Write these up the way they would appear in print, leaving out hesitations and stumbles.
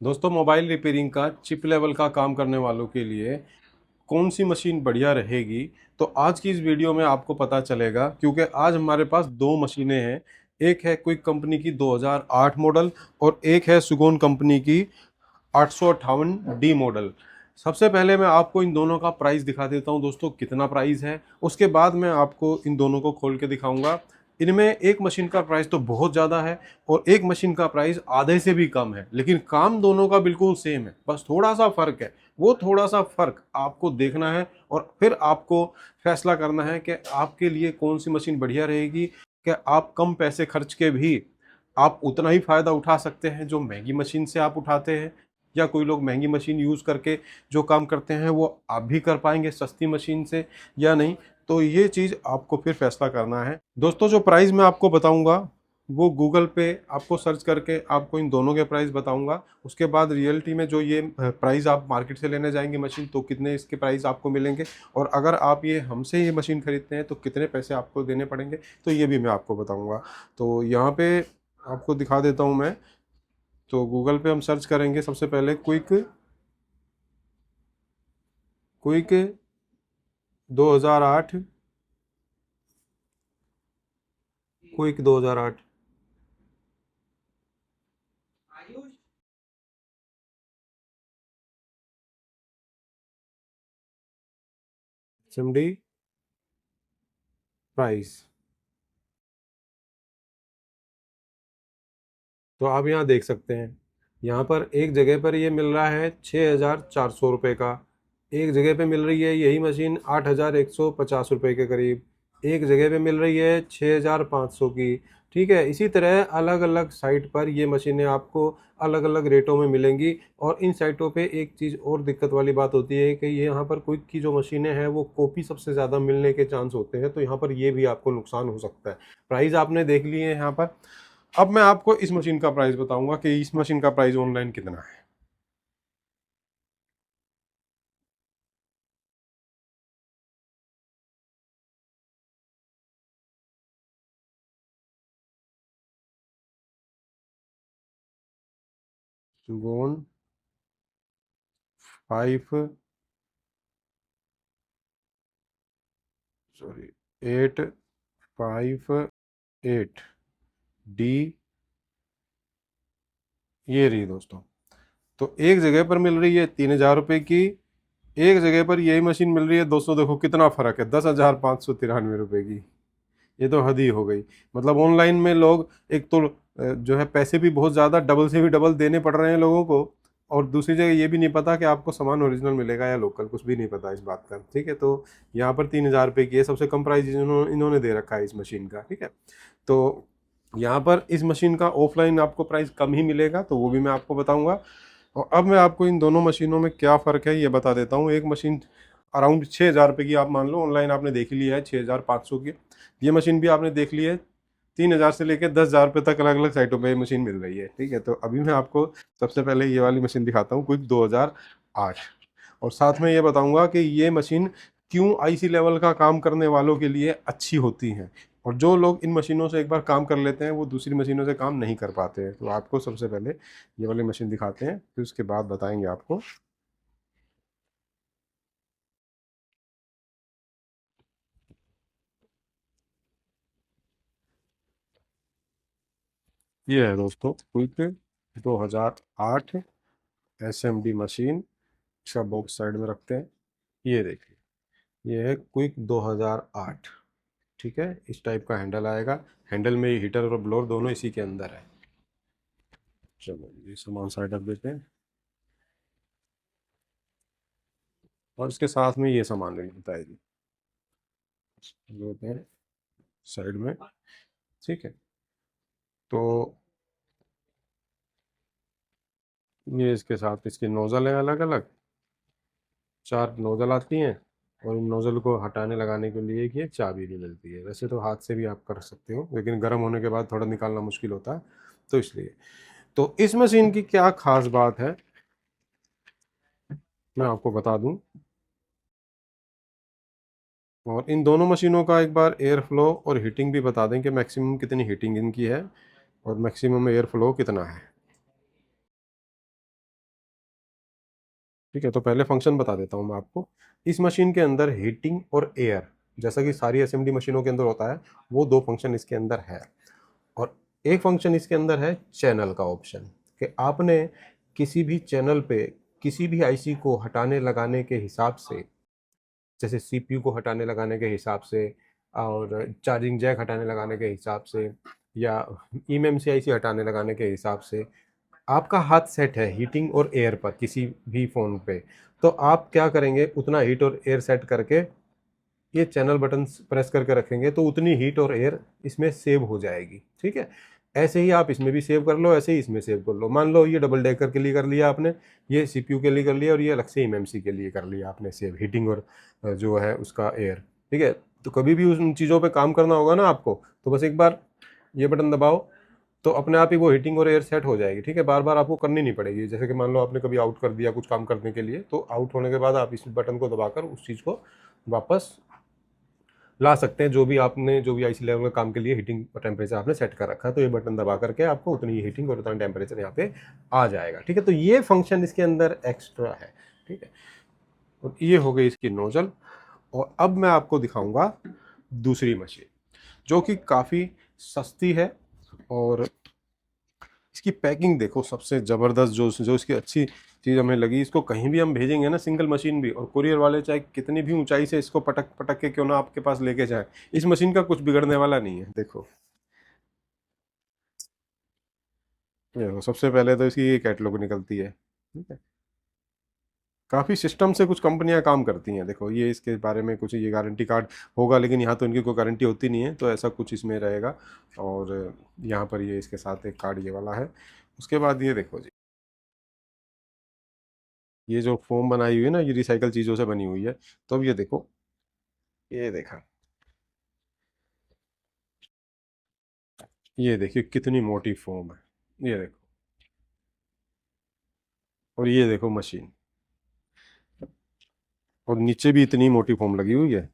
दोस्तों, mobile repairing का chip level का काम करने वालों के लिए कौन सी मशीन बढ़िया रहेगी, तो आज की इस वीडियो में आपको पता चलेगा। क्योंकि आज हमारे पास दो मशीनें हैं। एक है क्विक कंपनी की 2008 मॉडल और एक है सुगोन कंपनी की 858 डी मॉडल। सबसे पहले मैं आपको इन दोनों का प्राइस दिखा देता हूं दोस्तों, कितना प्राइस है। उसके बाद मैं आपको इन दोनों को खोल के दिखाऊंगा। इनमें एक मशीन का प्राइस तो बहुत ज़्यादा है और एक मशीन का प्राइस आधे से भी कम है, लेकिन काम दोनों का बिल्कुल सेम है, बस थोड़ा सा फर्क है। वो थोड़ा सा फर्क आपको देखना है और फिर आपको फैसला करना है कि आपके लिए कौन सी मशीन बढ़िया रहेगी। कि आप कम पैसे खर्च के भी आप उतना ही फायदा उठा सकते हैं जो महंगी मशीन से आप उठाते हैं, या कोई लोग महंगी मशीन यूज़ करके जो काम करते हैं वो आप भी कर पाएंगे सस्ती मशीन से या नहीं। तो ये चीज़ आपको फिर फैसला करना है दोस्तों। जो प्राइस मैं आपको बताऊंगा वो गूगल पे आपको सर्च करके आपको इन दोनों के प्राइस बताऊंगा। उसके बाद रियलिटी में जो ये प्राइस आप मार्केट से लेने जाएंगे मशीन, तो कितने इसके प्राइस आपको मिलेंगे, और अगर आप ये हमसे ये मशीन खरीदते हैं तो कितने पैसे आपको देने पड़ेंगे, तो ये भी मैं आपको बताऊंगा। तो यहाँ पे आपको दिखा देता हूँ मैं। तो गूगल पे हम सर्च करेंगे सबसे पहले quick quick 2008, quick 2008 SMD price. तो आप यहाँ देख सकते हैं, यहाँ पर एक जगह पर ये मिल रहा है 6,400 रुपये का। एक जगह पे मिल रही है यही मशीन 8,150 रुपये के करीब। एक जगह पे मिल रही है 6,500 की। ठीक है, इसी तरह अलग अलग साइट पर ये मशीनें आपको अलग अलग रेटों में मिलेंगी। और इन साइटों पे एक चीज़ और दिक्कत वाली बात होती है कि ये यहाँ पर क्विक की जो मशीनें हैं वो कॉपी सबसे ज़्यादा मिलने के चांस होते हैं, तो यहाँ पर ये भी आपको नुकसान हो सकता है। प्राइस आपने देख लिए हैं यहाँ पर। अब मैं आपको इस मशीन का प्राइस बताऊंगा कि इस मशीन का प्राइस ऑनलाइन कितना है। सुगोन 858 डी, ये रही दोस्तों। तो एक जगह पर मिल रही है 3,000 रुपये की, एक जगह पर यही मशीन मिल रही है दोस्तों, देखो कितना फर्क है, 10,593 रुपये की। ये तो हद ही हो गई। मतलब ऑनलाइन में लोग एक तो जो है पैसे भी बहुत ज़्यादा डबल से भी डबल देने पड़ रहे हैं लोगों को, और दूसरी जगह ये भी नहीं पता कि आपको सामान ओरिजिनल मिलेगा या लोकल, कुछ भी नहीं पता इस बात का। ठीक है, तो यहाँ पर 3,000 रुपये की है, सबसे कम प्राइस इन्होंने दे रखा है इस मशीन का। ठीक है, तो यहाँ पर इस मशीन का ऑफलाइन आपको प्राइस कम ही मिलेगा, तो वो भी मैं आपको बताऊंगा। और अब मैं आपको इन दोनों मशीनों में क्या फ़र्क है ये बता देता हूँ। एक मशीन अराउंड 6,000 रुपये की आप मान लो, ऑनलाइन आपने देख ही लिया है 6,500 की। ये मशीन भी आपने देख ली है 3,000 से लेकर 10,000 रुपये तक अलग अलग साइटों पे ये मशीन मिल रही है। ठीक है, तो अभी मैं आपको सबसे पहले ये वाली मशीन दिखाता हूँ, क्विक 2008। और साथ में ये बताऊंगा कि ये मशीन क्यों आईसी लेवल का काम करने वालों के लिए अच्छी होती हैं, और जो लोग इन मशीनों से एक बार काम कर लेते हैं वो दूसरी मशीनों से काम नहीं कर पाते हैं। तो आपको सबसे पहले ये वाली मशीन दिखाते हैं, फिर उसके बाद बताएंगे आपको। ये है दोस्तों क्विक 2008 एसएमडी मशीन। इसका बॉक्स साइड में रखते हैं। ये देखिए, ये है क्विक 2008। ठीक है, इस टाइप का हैंडल आएगा। हैंडल में हीटर और ब्लोअर दोनों इसी के अंदर है। चलो ये सामान साइड रख देते हैं, और इसके साथ में ये सामान भी मिलता है जी, ये होते हैं साइड में। ठीक है, तो ये इसके साथ इसकी नोज़ल है अलग अलग, 4 नोज़ल आती हैं। और इन नोज़ल को हटाने लगाने के लिए एक ये चाबी भी मिलती है। वैसे तो हाथ से भी आप कर सकते हो, लेकिन गर्म होने के बाद थोड़ा निकालना मुश्किल होता है, तो इसलिए। तो इस मशीन की क्या खास बात है मैं आपको बता दूं। और इन दोनों मशीनों का एक बार एयर फ्लो और हीटिंग भी बता दें कि मैक्सिमम कितनी हीटिंग इनकी है और मैक्सिमम एयर फ्लो कितना है। ठीक है, तो पहले फंक्शन बता देता हूँ मैं आपको। इस मशीन के अंदर हीटिंग और एयर, जैसा कि सारी एसएमडी मशीनों के अंदर होता है, वो दो फंक्शन इसके अंदर है। और एक फंक्शन इसके अंदर है चैनल का ऑप्शन, कि आपने किसी भी चैनल पे किसी भी आईसी को हटाने लगाने के हिसाब से, जैसे सीपीयू को हटाने लगाने के हिसाब से, और चार्जिंग जैक हटाने लगाने के हिसाब से, या eMMC आईसी हटाने लगाने के हिसाब से, आपका हाथ सेट है हीटिंग और एयर पर किसी भी फ़ोन पे, तो आप क्या करेंगे, उतना हीट और एयर सेट करके ये चैनल बटन प्रेस करके रखेंगे तो उतनी हीट और एयर इसमें सेव हो जाएगी। ठीक है, ऐसे ही आप इसमें भी सेव कर लो, ऐसे ही इसमें सेव कर लो। मान लो ये डबल डेकर के लिए कर लिया आपने, ये सीपीयू के लिए कर लिया, और ये अलग से एमएमसी के लिए कर लिया आपने सेव, हीटिंग और जो है उसका एयर। ठीक है, तो कभी भी उन चीज़ों पे काम करना होगा ना आपको, तो बस एक बार ये बटन दबाओ तो अपने आप ही वो हीटिंग और एयर सेट हो जाएगी। ठीक है, बार बार आपको करनी नहीं पड़ेगी। जैसे कि मान लो आपने कभी आउट कर दिया कुछ काम करने के लिए, तो आउट होने के बाद आप इस बटन को दबाकर उस चीज़ को वापस ला सकते हैं, जो भी आपने जो भी आईसी लेवल का काम के लिए हीटिंग टेम्परेचर आपने सेट कर रखा है, तो ये बटन दबा करके आपको उतनी हीटिंग और उतना टेम्परेचर यहाँ पे आ जाएगा। ठीक है, तो ये फंक्शन इसके अंदर एक्स्ट्रा है। ठीक है, और ये हो गई इसकी नोजल। और अब मैं आपको दिखाऊंगा दूसरी मशीन, जो कि काफ़ी सस्ती है, और इसकी पैकिंग देखो, सबसे ज़बरदस्त जो जो इसकी अच्छी चीज़ हमें लगी, इसको कहीं भी हम भेजेंगे ना, सिंगल मशीन भी, और कुरियर वाले चाहे कितनी भी ऊंचाई से इसको पटक पटक के क्यों ना आपके पास लेके जाए, इस मशीन का कुछ बिगड़ने वाला नहीं है। देखो, ये देखो, सबसे पहले तो इसकी ये कैटलॉग निकलती है। ठीक है, काफ़ी सिस्टम से कुछ कंपनियां काम करती हैं। देखो, ये इसके बारे में कुछ ये गारंटी कार्ड होगा, लेकिन यहाँ तो इनकी कोई गारंटी होती नहीं है, तो ऐसा कुछ इसमें रहेगा। और यहाँ पर ये इसके साथ एक कार्ड ये वाला है। उसके बाद ये देखो जी, ये जो फोम बनाई हुई है ना, ये रिसाइकल चीज़ों से बनी हुई है। तो अब ये देखो, ये देखा, ये देखिए कितनी मोटी फोम है, ये देखो। और ये देखो मशीन, और नीचे भी इतनी मोटी फोम लगी हुई है।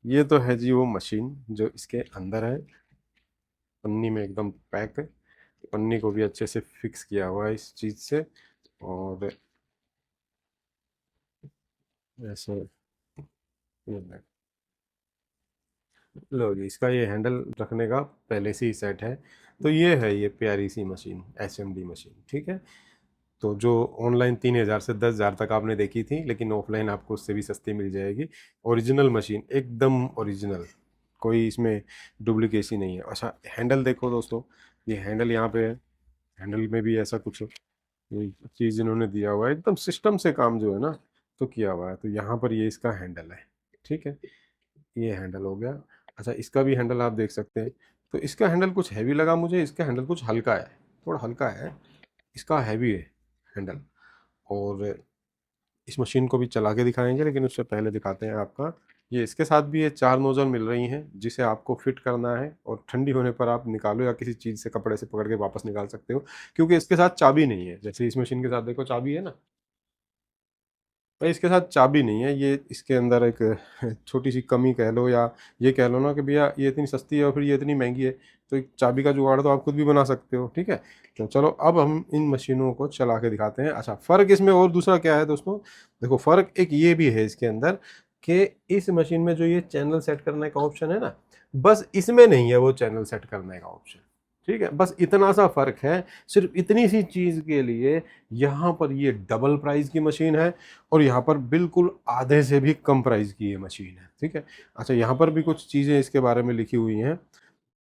ये तो है जी वो मशीन जो इसके अंदर है, पन्नी में एकदम पैक है। पन्नी को भी अच्छे से फिक्स किया हुआ है इस चीज़ से। और ऐसे, ये लो जी, इसका ये हैंडल रखने का पहले से ही सेट है। तो ये है ये प्यारी सी मशीन, एसएमडी मशीन। ठीक है, तो जो ऑनलाइन 3,000 से 10,000 तक आपने देखी थी, लेकिन ऑफलाइन आपको उससे भी सस्ती मिल जाएगी। ओरिजिनल मशीन, एकदम ओरिजिनल, कोई इसमें डुप्लीकेसी नहीं है। अच्छा, हैंडल देखो दोस्तों, ये हैंडल यहाँ पे है। हैंडल में भी ऐसा कुछ ये चीज़ इन्होंने दिया हुआ है, एकदम सिस्टम से काम जो है ना तो किया हुआ है। तो यहाँ पर ये इसका हैंडल है। ठीक है, ये हैंडल हो गया। अच्छा, इसका भी हैंडल आप देख सकते हैं। तो इसका हैंडल कुछ हैवी लगा मुझे, इसका हैंडल कुछ हल्का है, थोड़ा हल्का है, इसका हैवी है हैंडल। और इस मशीन को भी चला के दिखाएंगे, लेकिन उससे पहले दिखाते हैं आपका, ये इसके साथ भी ये 4 नोजल मिल रही हैं, जिसे आपको फिट करना है, और ठंडी होने पर आप निकालो या किसी चीज़ से कपड़े से पकड़ के वापस निकाल सकते हो, क्योंकि इसके साथ चाबी नहीं है। जैसे इस मशीन के साथ देखो चाबी है ना, भाई इसके साथ चाबी नहीं है। ये इसके अंदर एक छोटी सी कमी कह लो, या ये कह लो ना कि भैया ये इतनी सस्ती है और फिर ये इतनी महंगी है, तो एक चाबी का जुगाड़ तो आप खुद भी बना सकते हो। ठीक है, तो चलो अब हम इन मशीनों को चला के दिखाते हैं। अच्छा, फ़र्क इसमें और दूसरा क्या है दोस्तों, देखो फ़र्क एक ये भी है इसके अंदर, कि इस मशीन में जो ये चैनल सेट करने का ऑप्शन है ना, बस इसमें नहीं है वो चैनल सेट करने का ऑप्शन। ठीक है, बस इतना सा फ़र्क है। सिर्फ इतनी सी चीज़ के लिए यहाँ पर ये डबल प्राइस की मशीन है, और यहाँ पर बिल्कुल आधे से भी कम प्राइस की ये मशीन है। ठीक है, अच्छा, यहाँ पर भी कुछ चीज़ें इसके बारे में लिखी हुई हैं,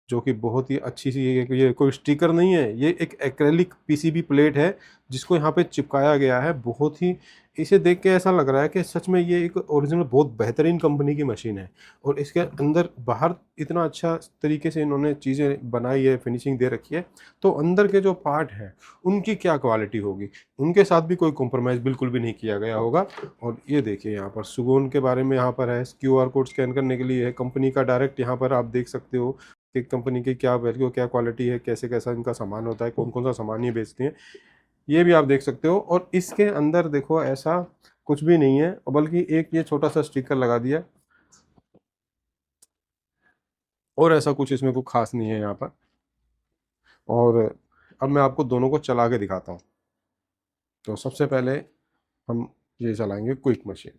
जो कि बहुत ही अच्छी सी, ये कोई स्टिकर नहीं है, ये एक एक्रेलिक पीसीबी प्लेट है, जिसको यहाँ पे चिपकाया गया है। बहुत ही, इसे देख के ऐसा लग रहा है कि सच में ये एक ओरिजिनल बहुत बेहतरीन कंपनी की मशीन है। और इसके अंदर बाहर इतना अच्छा तरीके से इन्होंने चीज़ें बनाई है, फिनिशिंग दे रखी है, तो अंदर के जो पार्ट हैं उनकी क्या क्वालिटी होगी, उनके साथ भी कोई कॉम्प्रोमाइज़ बिल्कुल भी नहीं किया गया होगा। और ये देखिए, यहाँ पर सुगोन के बारे में यहाँ पर है, क्यूआर कोड स्कैन करने के लिए है, कंपनी का डायरेक्ट यहाँ पर आप देख सकते हो कि कंपनी की क्या वैल्यू, क्या क्वालिटी है, कैसे कैसा इनका सामान होता है, कौन कौन सा सामान ये बेचते हैं, ये भी आप देख सकते हो। और इसके अंदर देखो ऐसा कुछ भी नहीं है, बल्कि एक ये छोटा सा स्टिकर लगा दिया, और ऐसा कुछ इसमें कोई खास नहीं है यहाँ पर। और अब मैं आपको दोनों को चला के दिखाता हूँ। तो सबसे पहले हम ये चलाएंगे क्विक मशीन।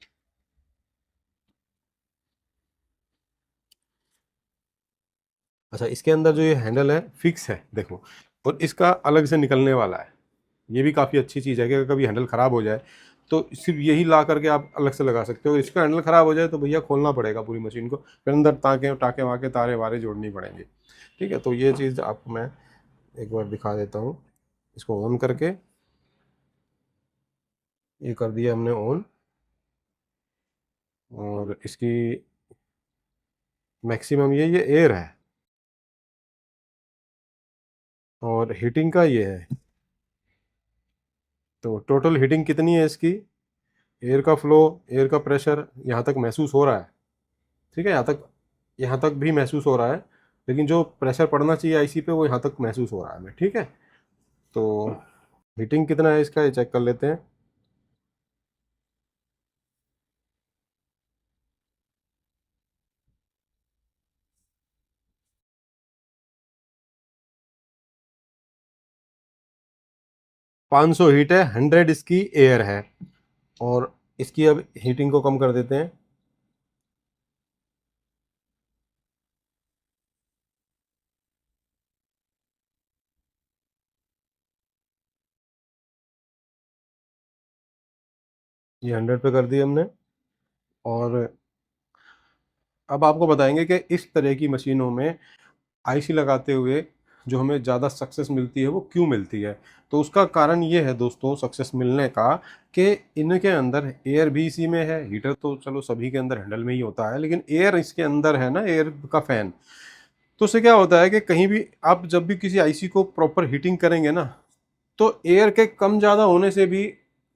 अच्छा, इसके अंदर जो ये हैंडल है फिक्स है देखो, और इसका अलग से निकलने वाला है। ये भी काफ़ी अच्छी चीज़ है कि अगर कभी हैंडल ख़राब हो जाए तो सिर्फ यही ला करके आप अलग से लगा सकते हो। इसका हैंडल ख़राब हो जाए तो भैया खोलना पड़ेगा पूरी मशीन को, फिर अंदर टाँके टाँके वाके तारे वारे जोड़नी पड़ेंगे। ठीक है, तो ये चीज़ आपको मैं एक बार दिखा देता हूँ। इसको ऑन करके, ये कर दिया हमने ऑन, और इसकी मैक्सिमम ये एयर है, और हीटिंग का ये है। तो टोटल हीटिंग कितनी है इसकी, एयर का फ्लो, एयर का प्रेशर यहाँ तक महसूस हो रहा है। ठीक है, यहाँ तक भी महसूस हो रहा है, लेकिन जो प्रेशर पड़ना चाहिए आईसी पे वो यहाँ तक महसूस हो रहा है हमें। ठीक है, तो हीटिंग कितना है इसका ये चेक कर लेते हैं। 500 हीट है, 100 इसकी एयर है। और इसकी अब हीटिंग को कम कर देते हैं। ये 100 पे कर दिया हमने। और अब आपको बताएंगे कि इस तरह की मशीनों में आईसी लगाते हुए जो हमें ज़्यादा सक्सेस मिलती है वो क्यों मिलती है। तो उसका कारण ये है दोस्तों सक्सेस मिलने का, कि इनके अंदर एयर भी इसी में है। हीटर तो चलो सभी के अंदर हैंडल में ही होता है, लेकिन एयर इसके अंदर है ना, एयर का फैन। तो उससे क्या होता है कि कहीं भी आप जब भी किसी आईसी को प्रॉपर हीटिंग करेंगे ना, तो एयर के कम ज़्यादा होने से भी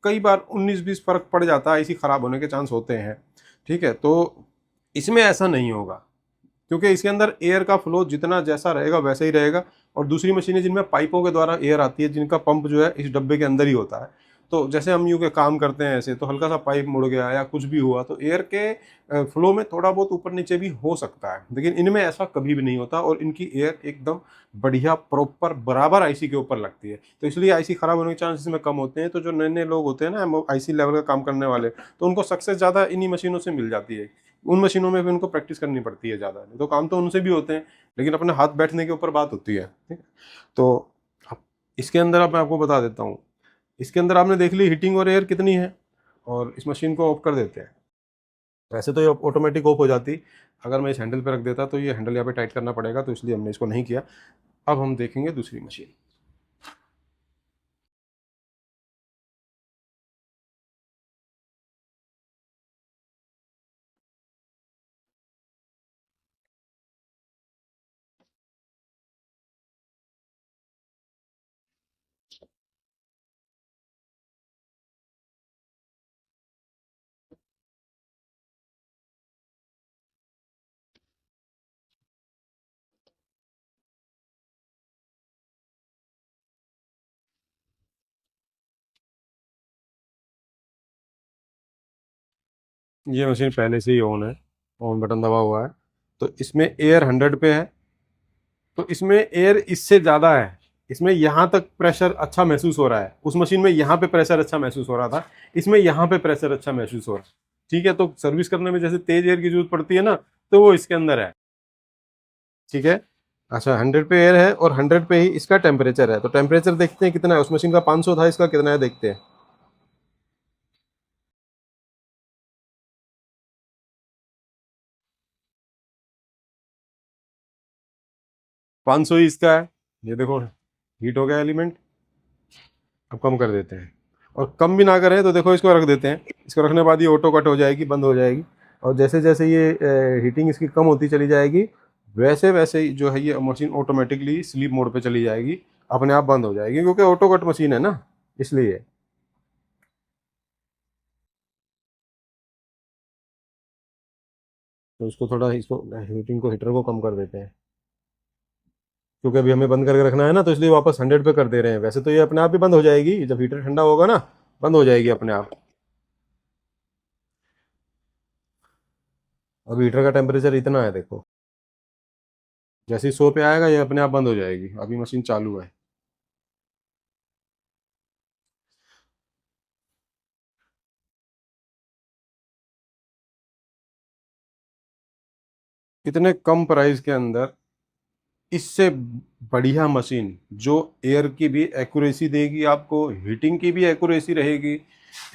कई बार 19-20 फर्क पड़ जाता है, आईसी ख़राब होने के चांस होते हैं। ठीक है, तो इसमें ऐसा नहीं होगा, क्योंकि इसके अंदर एयर का फ्लो जितना जैसा रहेगा वैसा ही रहेगा। और दूसरी मशीनें जिनमें पाइपों के द्वारा एयर आती है, जिनका पंप जो है इस डब्बे के अंदर ही होता है, तो जैसे हम यूँ के काम करते हैं ऐसे, तो हल्का सा पाइप मुड़ गया या कुछ भी हुआ तो एयर के फ्लो में थोड़ा बहुत ऊपर नीचे भी हो सकता है, लेकिन इनमें ऐसा कभी भी नहीं होता, और इनकी एयर एकदम बढ़िया प्रॉपर बराबर आईसी के ऊपर लगती है। तो इसलिए आईसी खराब होने के चांस इसमें कम होते हैं। तो जो नए नए लोग होते हैं ना आईसी लेवल का काम करने वाले, तो उनको सक्सेस ज़्यादा इन्हीं मशीनों से मिल जाती है। उन मशीनों में भी उनको प्रैक्टिस करनी पड़ती है ज़्यादा, तो काम तो उनसे भी होते हैं, लेकिन अपने हाथ बैठने के ऊपर बात होती है। ठीक है, तो अब इसके अंदर अब मैं आपको बता देता हूँ। इसके अंदर आपने देख ली हीटिंग और एयर कितनी है, और इस मशीन को ऑफ कर देते हैं। वैसे तो ये ऑटोमेटिक ऑफ हो जाती, अगर मैं इस हैंडल पे रख देता तो ये हैंडल यहाँ पे टाइट करना पड़ेगा, तो इसलिए हमने इसको नहीं किया। अब हम देखेंगे दूसरी मशीन। ये मशीन पहले से ही ऑन है, ऑन बटन दबा हुआ है। तो इसमें एयर 100 पे है, तो इसमें एयर इससे ज़्यादा है। इसमें यहाँ तक प्रेशर अच्छा महसूस हो रहा है, उस मशीन में यहाँ पे प्रेशर अच्छा महसूस हो रहा था, इसमें यहाँ पे प्रेशर अच्छा महसूस हो रहा है। ठीक है, तो सर्विस करने में जैसे तेज एयर की जरूरत पड़ती है ना, तो वो इसके अंदर है। ठीक है, अच्छा 100 पे एयर है और 100 पे ही इसका टेम्परेचर है। तो टेम्परेचर देखते हैं कितना है, उस मशीन का 500 था, इसका कितना है देखते हैं। 500 ही इसका है। ये देखो हीट हो गया एलिमेंट। अब कम कर देते हैं, और कम भी ना करें तो देखो इसको रख देते हैं। इसको रखने के बाद ये ऑटो कट हो जाएगी, बंद हो जाएगी। और जैसे जैसे ये हीटिंग इसकी कम होती चली जाएगी, वैसे वैसे ही जो है ये मशीन ऑटोमेटिकली स्लीप मोड पे चली जाएगी, अपने आप बंद हो जाएगी, क्योंकि ऑटो कट मशीन है ना, इसलिए। तो इसको थोड़ा, इसको हीटिंग को, हीटर को कम कर देते हैं, क्योंकि अभी हमें बंद करके रखना है ना, तो इसलिए वापस 100 पे कर दे रहे हैं। वैसे तो ये अपने आप ही बंद हो जाएगी, जब हीटर ठंडा होगा ना बंद हो जाएगी अपने आप। अब हीटर का टेम्परेचर इतना है देखो, जैसे ही 100 पे आएगा ये अपने आप बंद हो जाएगी। अभी मशीन चालू है। इतने कम प्राइस के अंदर इससे बढ़िया मशीन जो एयर की भी एक्यूरेसी देगी, आपको हीटिंग की भी एक्यूरेसी रहेगी,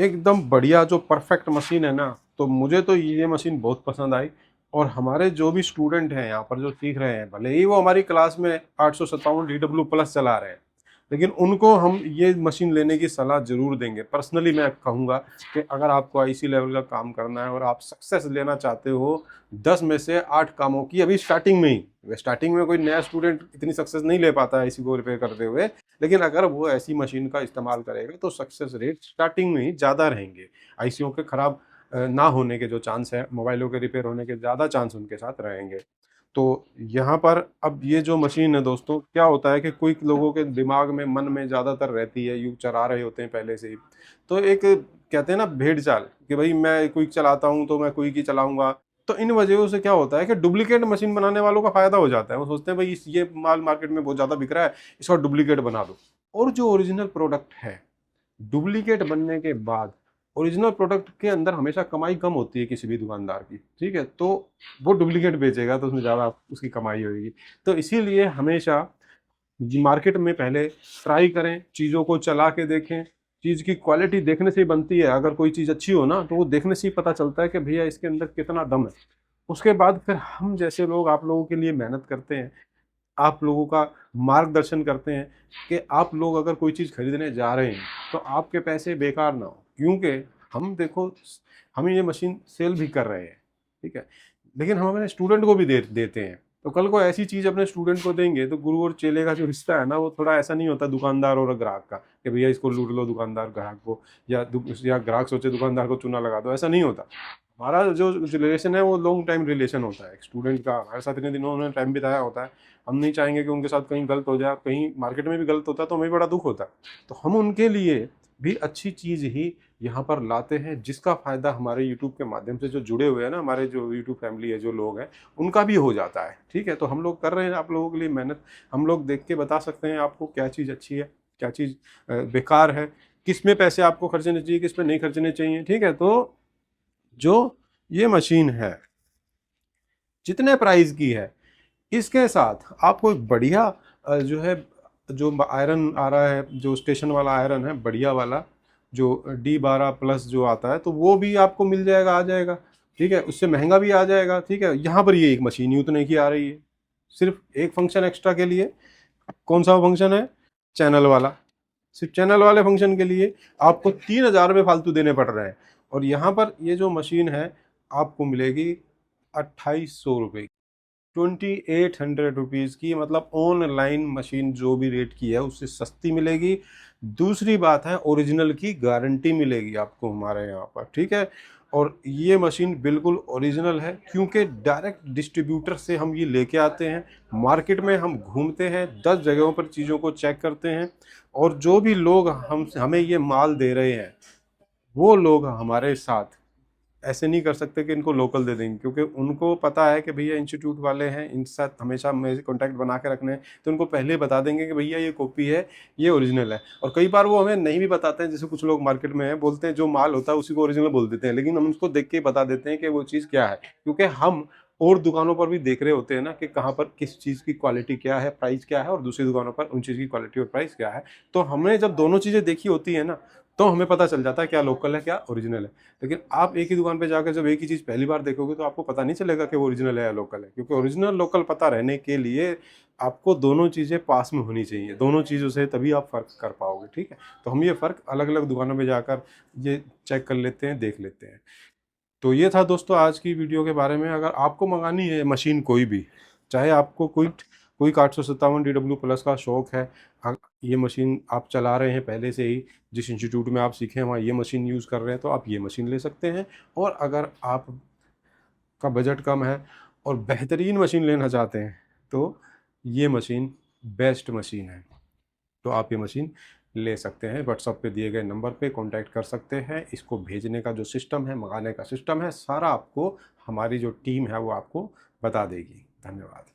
एकदम बढ़िया जो परफेक्ट मशीन है ना, तो मुझे तो ये मशीन बहुत पसंद आई। और हमारे जो भी स्टूडेंट हैं यहाँ पर जो सीख रहे हैं, भले ही वो हमारी क्लास में 857 DW प्लस चला रहे हैं, लेकिन उनको हम ये मशीन लेने की सलाह जरूर देंगे। पर्सनली मैं कहूँगा कि अगर आपको आईसी लेवल का काम करना है और आप सक्सेस लेना चाहते हो 10 में से 8 कामों की, अभी स्टार्टिंग में ही, स्टार्टिंग में कोई नया स्टूडेंट इतनी सक्सेस नहीं ले पाता है आईसी को रिपेयर करते हुए, लेकिन अगर वो ऐसी मशीन का इस्तेमाल करेगा तो सक्सेस रेट स्टार्टिंग में ही ज़्यादा रहेंगे। आईसीओ के खराब ना होने के जो चांस है, मोबाइलों के रिपेयर होने के ज़्यादा चांस उनके साथ रहेंगे। तो यहाँ पर अब ये जो मशीन है दोस्तों, क्या होता है कि कोई लोगों के दिमाग में, मन में ज़्यादातर रहती है, यूँ चला रहे होते हैं पहले से ही, तो एक कहते हैं ना भेड़ चाल, कि भाई मैं क्विक चलाता हूँ तो मैं क्विक ही चलाऊंगा। तो इन वजहों से क्या होता है कि डुप्लीकेट मशीन बनाने वालों का फायदा हो जाता है। वो सोचते हैं भाई ये माल मार्केट में बहुत ज़्यादा बिक रहा है, इसका डुप्लीकेट बना दो। और जो ओरिजिनल प्रोडक्ट है, डुप्लीकेट बनने के बाद ओरिजिनल प्रोडक्ट के अंदर हमेशा कमाई कम होती है किसी भी दुकानदार की, ठीक है, तो वो डुप्लीकेट बेचेगा तो उसमें ज़्यादा उसकी कमाई होगी। तो इसीलिए हमेशा मार्केट में पहले ट्राई करें, चीज़ों को चला के देखें। चीज़ की क्वालिटी देखने से ही बनती है। अगर कोई चीज़ अच्छी हो ना, तो वो देखने से ही पता चलता है कि भैया इसके अंदर कितना दम है। उसके बाद फिर हम जैसे लोग आप लोगों के लिए मेहनत करते हैं, आप लोगों का मार्गदर्शन करते हैं कि आप लोग अगर कोई चीज़ खरीदने जा रहे हैं तो आपके पैसे बेकार ना हो। क्योंकि हम देखो, हम ये मशीन सेल भी कर रहे हैं, ठीक है, लेकिन हम अपने स्टूडेंट को भी देते हैं। तो कल को ऐसी चीज़ अपने स्टूडेंट को देंगे तो गुरु और चेले का जो रिश्ता है ना, वो थोड़ा ऐसा नहीं होता दुकानदार और ग्राहक का, कि भैया इसको लूट लो दुकानदार ग्राहक को, या ग्राहक सोचे दुकानदार को चूना लगा दो। ऐसा नहीं होता। हमारा जो रिलेशन है वो लॉन्ग टाइम रिलेशन होता है। स्टूडेंट का हमारे साथ इतने दिनों उन्होंने टाइम बिताया होता है, हम नहीं चाहेंगे कि उनके साथ कहीं गलत हो जाए। कहीं मार्केट में भी गलत होता है तो हमें बड़ा दुख होता है। तो हम उनके लिए भी अच्छी चीज़ ही यहाँ पर लाते हैं, जिसका फ़ायदा हमारे यूट्यूब के माध्यम से जो जुड़े हुए हैं ना, हमारे जो यूट्यूब फैमिली है, जो लोग हैं, उनका भी हो जाता है। ठीक है, तो हम लोग कर रहे हैं आप लोगों के लिए मेहनत। हम लोग देख के बता सकते हैं आपको क्या चीज़ अच्छी है, क्या चीज़ बेकार है, किस में पैसे आपको खर्चने चाहिए, किस में नहीं खर्चने चाहिए। ठीक है, तो जो ये मशीन है जितने प्राइस की है, इसके साथ आपको एक बढ़िया जो है, जो आयरन आ रहा है, जो स्टेशन वाला आयरन है बढ़िया वाला, जो D12 प्लस जो आता है, तो वो भी आपको मिल जाएगा, आ जाएगा। ठीक है, उससे महंगा भी आ जाएगा। ठीक है, यहाँ पर ये एक मशीन ही उतने की आ रही है, सिर्फ एक फंक्शन एक्स्ट्रा के लिए। कौन सा फंक्शन है? चैनल वाला। सिर्फ चैनल वाले फंक्शन के लिए आपको 3000 रुपये फालतू देने पड़ रहे हैं। और यहाँ पर ये जो मशीन है आपको मिलेगी 2800 रुपये, 2800 रुपीज़ की। मतलब ऑनलाइन मशीन जो भी रेट की है उससे सस्ती मिलेगी। दूसरी बात है, ओरिजिनल की गारंटी मिलेगी आपको हमारे यहाँ पर। ठीक है, और ये मशीन बिल्कुल ओरिजिनल है, क्योंकि डायरेक्ट डिस्ट्रीब्यूटर से हम ये लेके आते हैं। मार्केट में हम घूमते हैं, 10 जगहों पर चीज़ों को चेक करते हैं, और जो भी लोग हमें ये माल दे रहे हैं, वो लोग हमारे साथ ऐसे नहीं कर सकते कि इनको लोकल दे देंगे, क्योंकि उनको पता है कि भैया इंस्टीट्यूट वाले हैं, इनके साथ हमेशा मेरे कॉन्टैक्ट बना के रखने हैं, तो उनको पहले बता देंगे कि भैया ये कॉपी है, ये ओरिजिनल है। और कई बार वो हमें नहीं भी बताते हैं, जैसे कुछ लोग मार्केट में हैं, बोलते हैं जो माल होता है उसी को ओरिजिनल बोल देते हैं, लेकिन हम उसको देख के बता देते हैं कि वो चीज़ क्या है, क्योंकि हम और दुकानों पर भी देख रहे होते हैं ना कि कहाँ पर किस चीज़ की क्वालिटी क्या है, प्राइस क्या है, और दूसरी दुकानों पर उन चीज़ की क्वालिटी और प्राइस क्या है। तो हमने जब दोनों चीज़ें देखी होती है ना, तो हमें पता चल जाता है क्या लोकल है, क्या ओरिजिनल है। लेकिन आप एक ही दुकान पे जाकर जब एक ही चीज़ पहली बार देखोगे तो आपको पता नहीं चलेगा कि वो ओरिजिनल है या लोकल है, क्योंकि ओरिजिनल लोकल पता रहने के लिए आपको दोनों चीज़ें पास में होनी चाहिए। दोनों चीज़ों से तभी आप फ़र्क कर पाओगे। ठीक है, तो हम ये फ़र्क अलग अलग दुकानों में जाकर ये चेक कर लेते हैं, देख लेते हैं। तो ये था दोस्तों आज की वीडियो के बारे में। अगर आपको मंगानी है मशीन कोई भी, चाहे आपको कोई कोई 857 DW प्लस का शौक़ है, ये मशीन आप चला रहे हैं पहले से ही, जिस इंस्टीट्यूट में आप सीखे हैं वहाँ ये मशीन यूज़ कर रहे हैं, तो आप ये मशीन ले सकते हैं। और अगर आपका बजट कम है और बेहतरीन मशीन लेना चाहते हैं, तो ये मशीन बेस्ट मशीन है। तो आप ये मशीन ले सकते हैं। व्हाट्सएप पे दिए गए नंबर पे कांटेक्ट कर सकते हैं। इसको भेजने का जो सिस्टम है, मंगाने का सिस्टम है, सारा आपको हमारी जो टीम है वो आपको बता देगी। धन्यवाद।